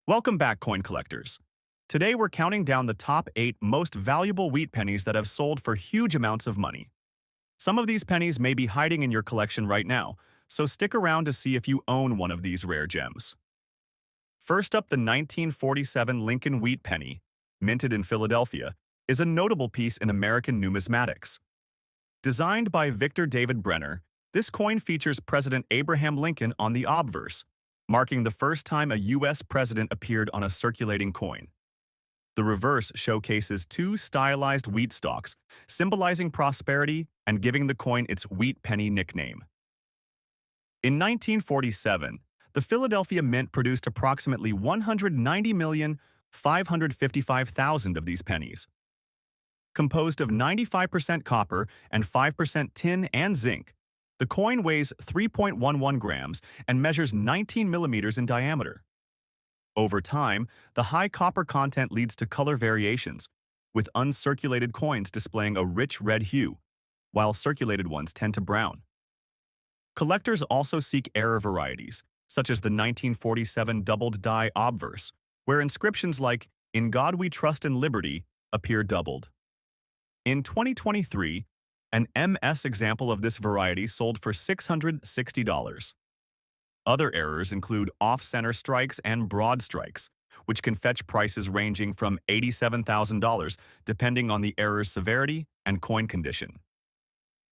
Welcome back, coin collectors. Today we're counting down the top 8 most valuable wheat pennies that have sold for huge amounts of money. Some of these pennies may be hiding in your collection right now, so stick around to see if you own one of these rare gems. First up, the 1947 Lincoln Wheat Penny, minted in Philadelphia, is a notable piece in American numismatics. Designed by Victor David Brenner, this coin features President Abraham Lincoln on the obverse, marking the first time a U.S. president appeared on a circulating coin. The reverse showcases two stylized wheat stalks, symbolizing prosperity and giving the coin its wheat penny nickname. In 1947, the Philadelphia Mint produced approximately 190,555,000 of these pennies. Composed of 95% copper and 5% tin and zinc, the coin weighs 3.11 grams and measures 19 millimeters in diameter. Over time, the high copper content leads to color variations, with uncirculated coins displaying a rich red hue, while circulated ones tend to brown. Collectors also seek error varieties, such as the 1947 doubled die obverse, where inscriptions like "In God We Trust and Liberty" appear doubled. In 2023, an MS example of this variety sold for $660. Other errors include off-center strikes and broad strikes, which can fetch prices ranging from $87,000 depending on the error's severity and coin condition.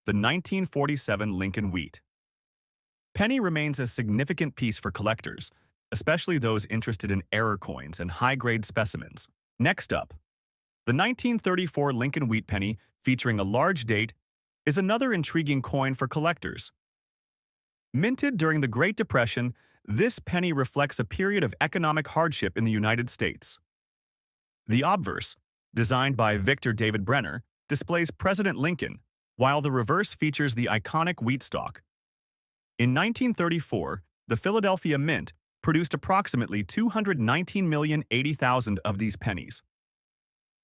The 1947 Lincoln Wheat Penny remains a significant piece for collectors, especially those interested in error coins and high-grade specimens. Next up, the 1934 Lincoln Wheat Penny, featuring a large date, is another intriguing coin for collectors. Minted during the Great Depression, this penny reflects a period of economic hardship in the United States. The obverse, designed by Victor David Brenner, displays President Lincoln, while the reverse features the iconic wheat stalk. In 1934, the Philadelphia Mint produced approximately 219,080,000 of these pennies.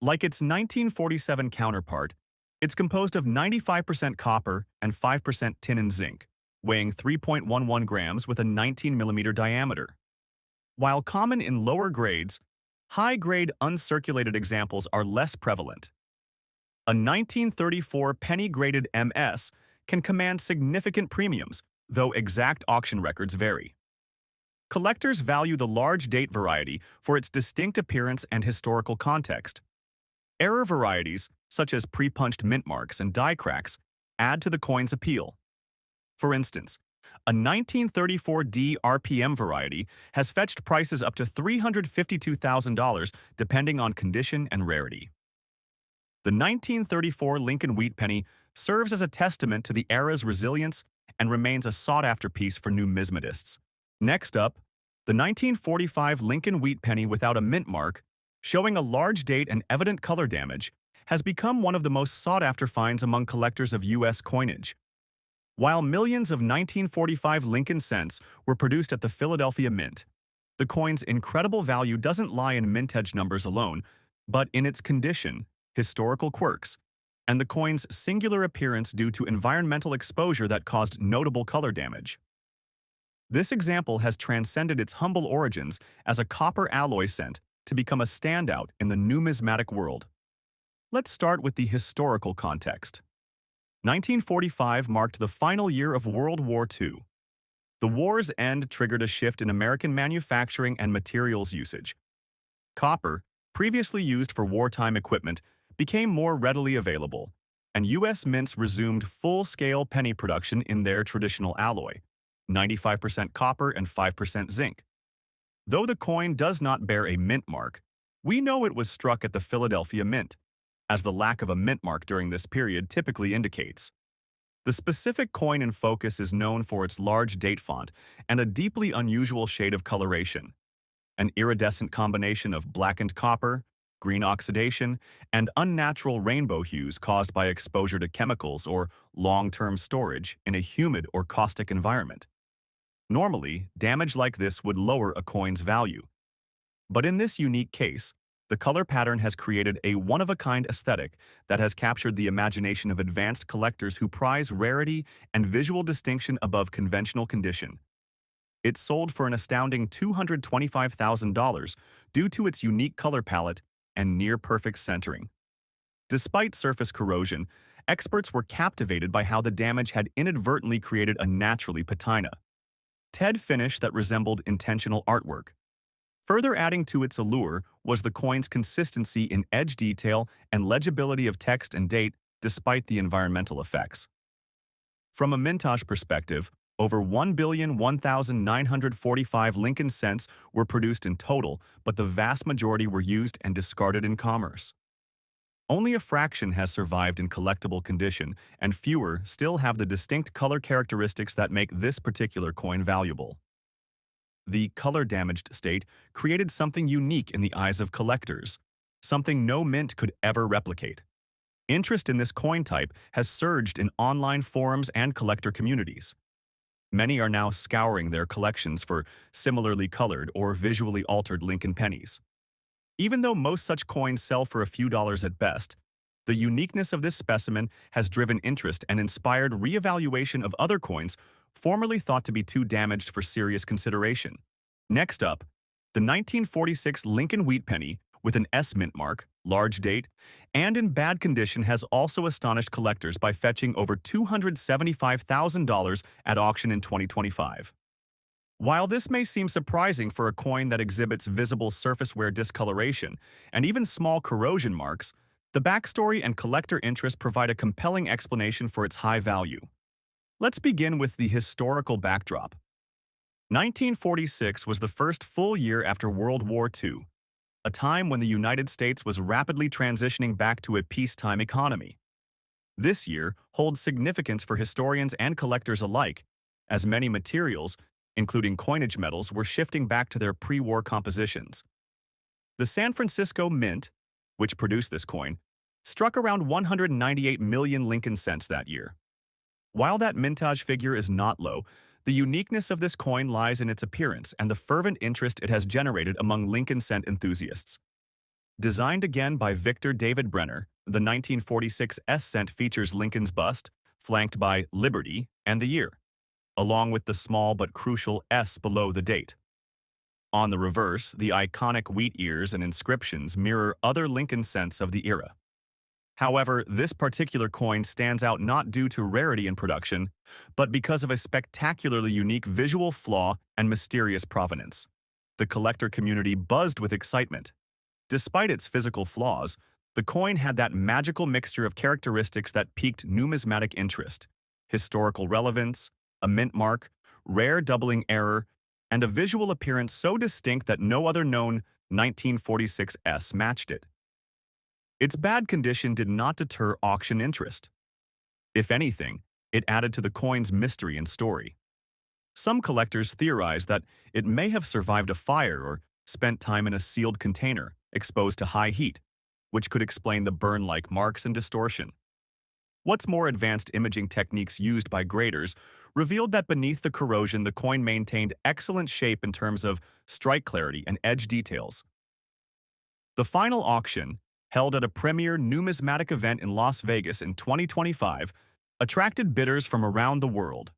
Like its 1947 counterpart, it's composed of 95% copper and 5% tin and zinc, weighing 3.11 grams with a 19 millimeter diameter. While common in lower grades, high-grade uncirculated examples are less prevalent. A 1934 penny-graded MS can command significant premiums, though exact auction records vary. Collectors value the large date variety for its distinct appearance and historical context. Error varieties, such as pre-punched mint marks and die cracks, add to the coin's appeal. For instance, a 1934D RPM variety has fetched prices up to $352,000 depending on condition and rarity. The 1934 Lincoln Wheat Penny serves as a testament to the era's resilience and remains a sought-after piece for numismatists. Next up, the 1945 Lincoln Wheat Penny without a mint mark, showing a large date and evident color damage, has become one of the most sought-after finds among collectors of U.S. coinage. While millions of 1945 Lincoln cents were produced at the Philadelphia Mint, the coin's incredible value doesn't lie in mintage numbers alone, but in its condition, historical quirks, and the coin's singular appearance due to environmental exposure that caused notable color damage. This example has transcended its humble origins as a copper alloy cent to become a standout in the numismatic world. Let's start with the historical context. 1945 marked the final year of World War II. The war's end triggered a shift in American manufacturing and materials usage. Copper, previously used for wartime equipment, became more readily available, and U.S. mints resumed full-scale penny production in their traditional alloy, 95% copper and 5% zinc. Though the coin does not bear a mint mark, we know it was struck at the Philadelphia Mint, as the lack of a mint mark during this period typically indicates. The specific coin in focus is known for its large date font and a deeply unusual shade of coloration, an iridescent combination of blackened copper, green oxidation, and unnatural rainbow hues caused by exposure to chemicals or long-term storage in a humid or caustic environment. Normally, damage like this would lower a coin's value. But in this unique case, the color pattern has created a one-of-a-kind aesthetic that has captured the imagination of advanced collectors who prize rarity and visual distinction above conventional condition. It sold for an astounding $225,000 due to its unique color palette and near-perfect centering. Despite surface corrosion, experts were captivated by how the damage had inadvertently created a naturally patina finish that resembled intentional artwork. Further adding to its allure was the coin's consistency in edge detail and legibility of text and date despite the environmental effects. From a mintage perspective, over 1,001,945 Lincoln cents were produced in total, but the vast majority were used and discarded in commerce. Only a fraction has survived in collectible condition, and fewer still have the distinct color characteristics that make this particular coin valuable. The color-damaged state created something unique in the eyes of collectors, something no mint could ever replicate. Interest in this coin type has surged in online forums and collector communities. Many are now scouring their collections for similarly colored or visually altered Lincoln pennies. Even though most such coins sell for a few dollars at best, the uniqueness of this specimen has driven interest and inspired reevaluation of other coins formerly thought to be too damaged for serious consideration. Next up, the 1946 Lincoln Wheat Penny with an S mint mark, large date, and in bad condition has also astonished collectors by fetching over $275,000 at auction in 2025. While this may seem surprising for a coin that exhibits visible surface wear discoloration and even small corrosion marks, the backstory and collector interest provide a compelling explanation for its high value. Let's begin with the historical backdrop. 1946 was the first full year after World War II, a time when the United States was rapidly transitioning back to a peacetime economy. This year holds significance for historians and collectors alike, as many materials, including coinage metals, were shifting back to their pre-war compositions. The San Francisco Mint, which produced this coin, struck around 198 million Lincoln cents that year. While that mintage figure is not low, the uniqueness of this coin lies in its appearance and the fervent interest it has generated among Lincoln cent enthusiasts. Designed again by Victor David Brenner, the 1946 S cent features Lincoln's bust, flanked by Liberty and the year, along with the small but crucial S below the date. On the reverse, the iconic wheat ears and inscriptions mirror other Lincoln cents of the era. However, this particular coin stands out not due to rarity in production, but because of a spectacularly unique visual flaw and mysterious provenance. The collector community buzzed with excitement. Despite its physical flaws, the coin had that magical mixture of characteristics that piqued numismatic interest: historical relevance, a mint mark, rare doubling error, and a visual appearance so distinct that no other known 1946 S matched it. Its bad condition did not deter auction interest. If anything, it added to the coin's mystery and story. Some collectors theorize that it may have survived a fire or spent time in a sealed container, exposed to high heat, which could explain the burn-like marks and distortion. What's more, advanced imaging techniques used by graders revealed that beneath the corrosion, the coin maintained excellent shape in terms of strike clarity and edge details. The final auction, held at a premier numismatic event in Las Vegas in 2025, attracted bidders from around the world.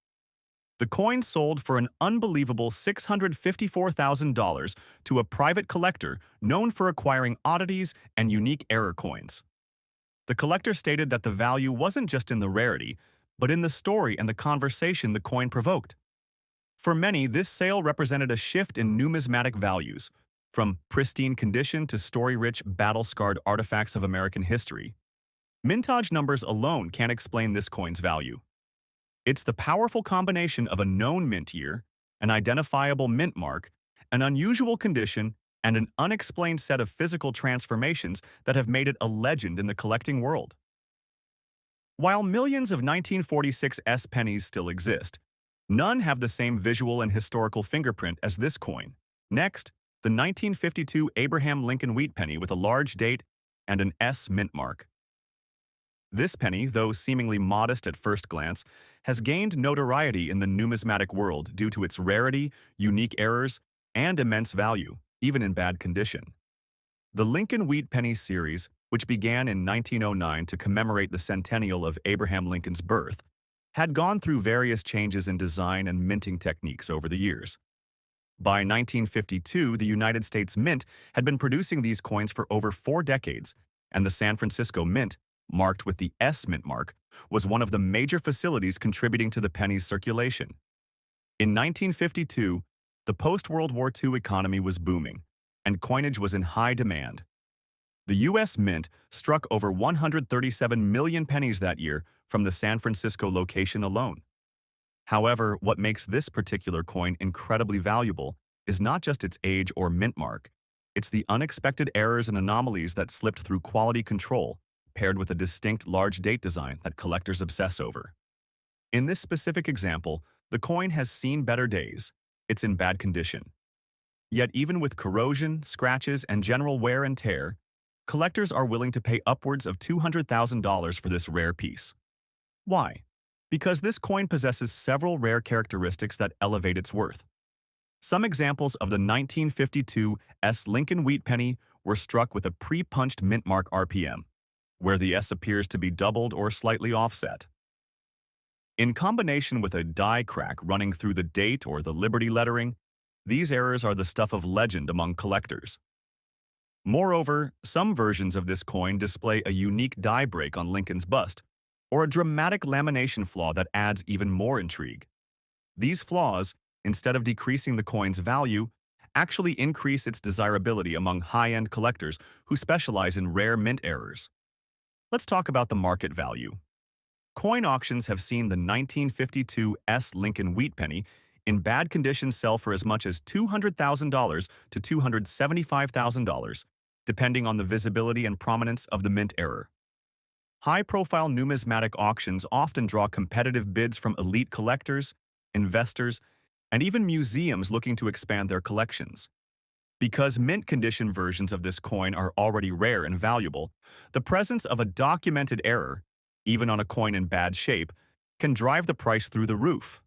The coin sold for an unbelievable $654,000 to a private collector known for acquiring oddities and unique error coins. The collector stated that the value wasn't just in the rarity, but in the story and the conversation the coin provoked. For many, this sale represented a shift in numismatic values, from pristine condition to story-rich, battle-scarred artifacts of American history. Mintage numbers alone can't explain this coin's value. It's the powerful combination of a known mint year, an identifiable mint mark, an unusual condition, and an unexplained set of physical transformations that have made it a legend in the collecting world. While millions of 1946 S pennies still exist, none have the same visual and historical fingerprint as this coin. Next, the 1952 Abraham Lincoln Wheat Penny with a large date and an S mint mark. This penny, though seemingly modest at first glance, has gained notoriety in the numismatic world due to its rarity, unique errors, and immense value, even in bad condition. The Lincoln Wheat Penny series, which began in 1909 to commemorate the centennial of Abraham Lincoln's birth, had gone through various changes in design and minting techniques over the years. By 1952, the United States Mint had been producing these coins for over 4 decades, and the San Francisco Mint, marked with the S Mint mark, was one of the major facilities contributing to the penny's circulation. In 1952, the post-World War II economy was booming, and coinage was in high demand. The U.S. Mint struck over 137 million pennies that year from the San Francisco location alone. However, what makes this particular coin incredibly valuable is not just its age or mint mark, it's the unexpected errors and anomalies that slipped through quality control, paired with a distinct large date design that collectors obsess over. In this specific example, the coin has seen better days. It's in bad condition. Yet even with corrosion, scratches, and general wear and tear, collectors are willing to pay upwards of $200,000 for this rare piece. Why? Because this coin possesses several rare characteristics that elevate its worth. Some examples of the 1952 S Lincoln Wheat Penny were struck with a pre-punched mint mark RPM, where the S appears to be doubled or slightly offset. In combination with a die crack running through the date or the Liberty lettering, these errors are the stuff of legend among collectors. Moreover, some versions of this coin display a unique die break on Lincoln's bust, or a dramatic lamination flaw that adds even more intrigue. These flaws, instead of decreasing the coin's value, actually increase its desirability among high-end collectors who specialize in rare mint errors. Let's talk about the market value. Coin auctions have seen the 1952 S Lincoln Wheat Penny in bad condition sell for as much as $200,000 to $275,000, depending on the visibility and prominence of the mint error. High-profile numismatic auctions often draw competitive bids from elite collectors, investors, and even museums looking to expand their collections. Because mint condition versions of this coin are already rare and valuable, the presence of a documented error, even on a coin in bad shape, can drive the price through the roof.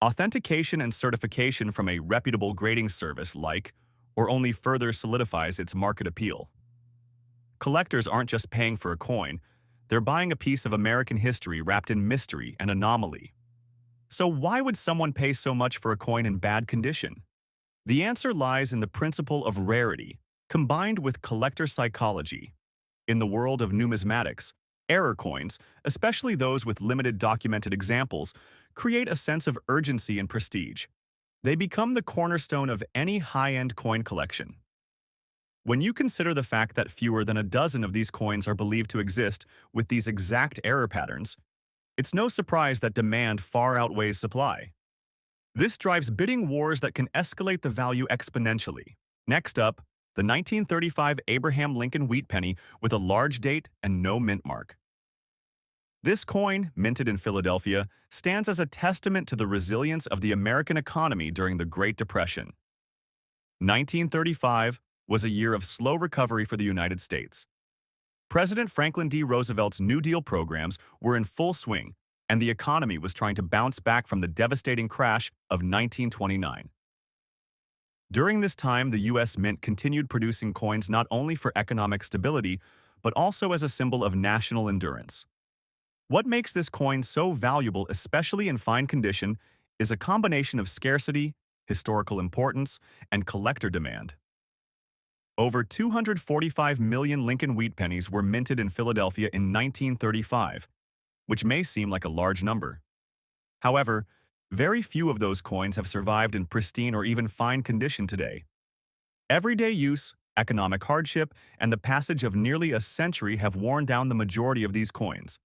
Authentication and certification from a reputable grading service only further solidifies its market appeal. Collectors aren't just paying for a coin, they're buying a piece of American history wrapped in mystery and anomaly. So why would someone pay so much for a coin in bad condition? The answer lies in the principle of rarity, combined with collector psychology. In the world of numismatics, error coins, especially those with limited documented examples, create a sense of urgency and prestige. They become the cornerstone of any high-end coin collection. When you consider the fact that fewer than a dozen of these coins are believed to exist with these exact error patterns, it's no surprise that demand far outweighs supply. This drives bidding wars that can escalate the value exponentially. Next up, the 1935 Abraham Lincoln Wheat Penny with a large date and no mint mark. This coin, minted in Philadelphia, stands as a testament to the resilience of the American economy during the Great Depression. 1935 was a year of slow recovery for the United States. President Franklin D. Roosevelt's New Deal programs were in full swing, and the economy was trying to bounce back from the devastating crash of 1929. During this time, the U.S. Mint continued producing coins not only for economic stability, but also as a symbol of national endurance. What makes this coin so valuable, especially in fine condition, is a combination of scarcity, historical importance, and collector demand. Over 245 million Lincoln Wheat Pennies were minted in Philadelphia in 1935, which may seem like a large number. However, very few of those coins have survived in pristine or even fine condition today. Everyday use, economic hardship, and the passage of nearly a century have worn down the majority of these coins.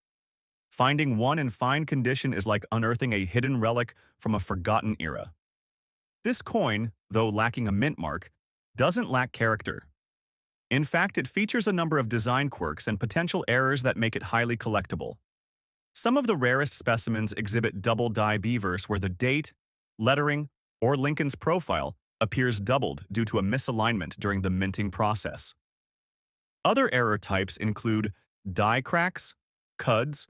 Finding one in fine condition is like unearthing a hidden relic from a forgotten era. This coin, though lacking a mint mark, doesn't lack character. In fact, it features a number of design quirks and potential errors that make it highly collectible. Some of the rarest specimens exhibit double die beavers where the date, lettering, or Lincoln's profile appears doubled due to a misalignment during the minting process. Other error types include die cracks, cuds,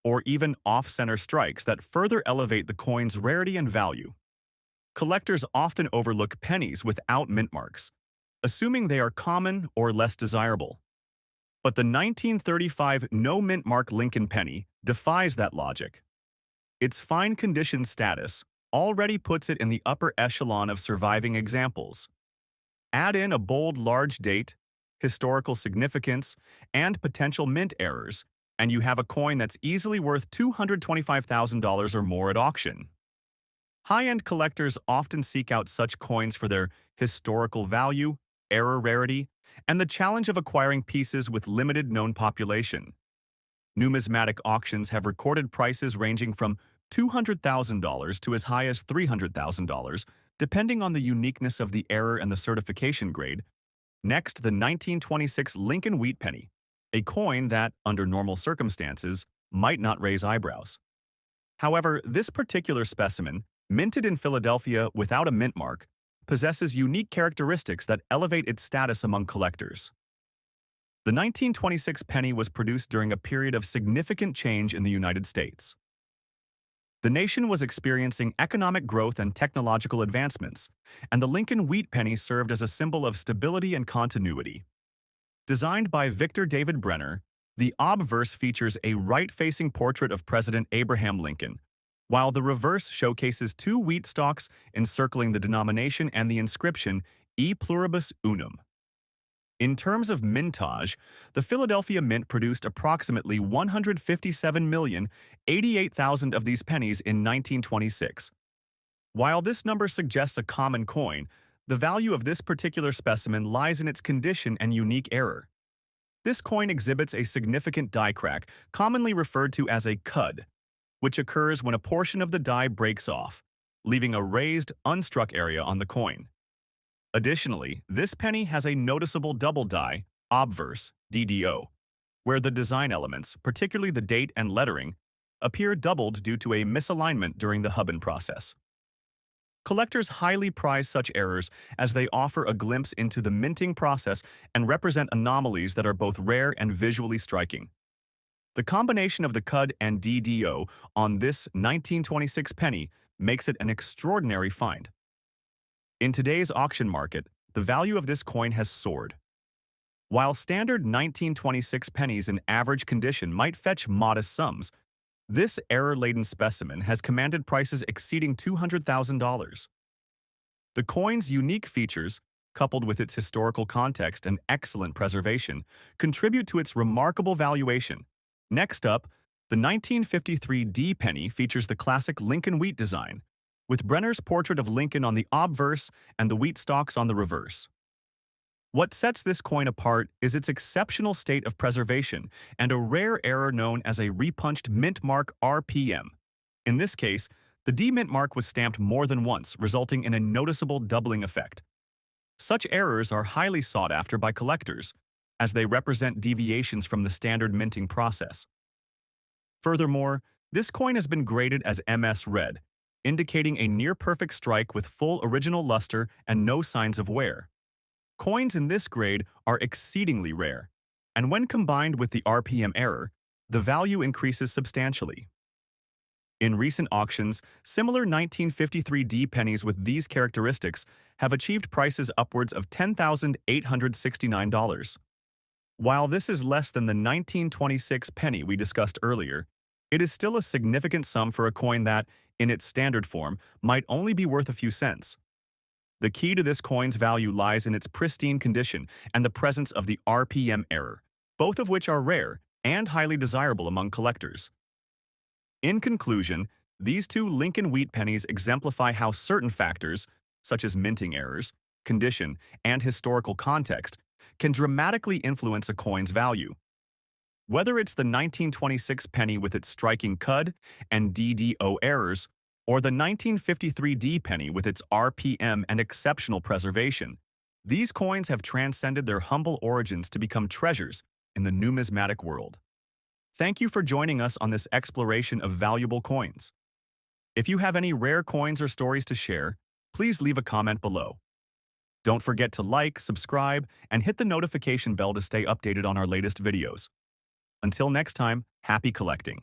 or even off-center strikes that further elevate the coin's rarity and value. Collectors often overlook pennies without mint marks, assuming they are common or less desirable. But the 1935 no mint mark Lincoln penny defies that logic. Its fine condition status, already puts it in the upper echelon of surviving examples. Add in a bold large date, historical significance, and potential mint errors, and you have a coin that's easily worth $225,000 or more at auction. High-end collectors often seek out such coins for their historical value, error rarity, and the challenge of acquiring pieces with limited known population. Numismatic auctions have recorded prices ranging from $200,000 to as high as $300,000, depending on the uniqueness of the error and the certification grade. Next, the 1926 Lincoln Wheat Penny, a coin that, under normal circumstances, might not raise eyebrows. However, this particular specimen, minted in Philadelphia without a mint mark, possesses unique characteristics that elevate its status among collectors. The 1926 penny was produced during a period of significant change in the United States. The nation was experiencing economic growth and technological advancements, and the Lincoln Wheat Penny served as a symbol of stability and continuity. Designed by Victor David Brenner, the obverse features a right-facing portrait of President Abraham Lincoln, while the reverse showcases two wheat stalks encircling the denomination and the inscription E pluribus unum. In terms of mintage, the Philadelphia Mint produced approximately 157,088,000 of these pennies in 1926. While this number suggests a common coin, the value of this particular specimen lies in its condition and unique error. This coin exhibits a significant die crack, commonly referred to as a cud, which occurs when a portion of the die breaks off, leaving a raised, unstruck area on the coin. Additionally, this penny has a noticeable double die, obverse, DDO, where the design elements, particularly the date and lettering, appear doubled due to a misalignment during the hubbing process. Collectors highly prize such errors as they offer a glimpse into the minting process and represent anomalies that are both rare and visually striking. The combination of the cud and DDO on this 1926 penny makes it an extraordinary find. In today's auction market, the value of this coin has soared. While standard 1926 pennies in average condition might fetch modest sums, this error-laden specimen has commanded prices exceeding $200,000. The coin's unique features, coupled with its historical context and excellent preservation, contribute to its remarkable valuation. Next up, the 1953 D penny features the classic Lincoln wheat design, with Brenner's portrait of Lincoln on the obverse and the wheat stalks on the reverse. What sets this coin apart is its exceptional state of preservation and a rare error known as a repunched mint mark RPM. In this case, the D mint mark was stamped more than once, resulting in a noticeable doubling effect. Such errors are highly sought after by collectors, as they represent deviations from the standard minting process. Furthermore, this coin has been graded as MS Red, indicating a near-perfect strike with full original luster and no signs of wear. Coins in this grade are exceedingly rare, and when combined with the RPM error, the value increases substantially. In recent auctions, similar 1953 D pennies with these characteristics have achieved prices upwards of $10,869. While this is less than the 1926 penny we discussed earlier, it is still a significant sum for a coin that, in its standard form, might only be worth a few cents. The key to this coin's value lies in its pristine condition and the presence of the RPM error, both of which are rare and highly desirable among collectors. In conclusion, these two Lincoln Wheat Pennies exemplify how certain factors, such as minting errors, condition, and historical context, can dramatically influence a coin's value. Whether it's the 1926 penny with its striking cud and DDO errors, or the 1953 D penny with its RPM and exceptional preservation, these coins have transcended their humble origins to become treasures in the numismatic world. Thank you for joining us on this exploration of valuable coins. If you have any rare coins or stories to share, please leave a comment below. Don't forget to like, subscribe, and hit the notification bell to stay updated on our latest videos. Until next time, happy collecting.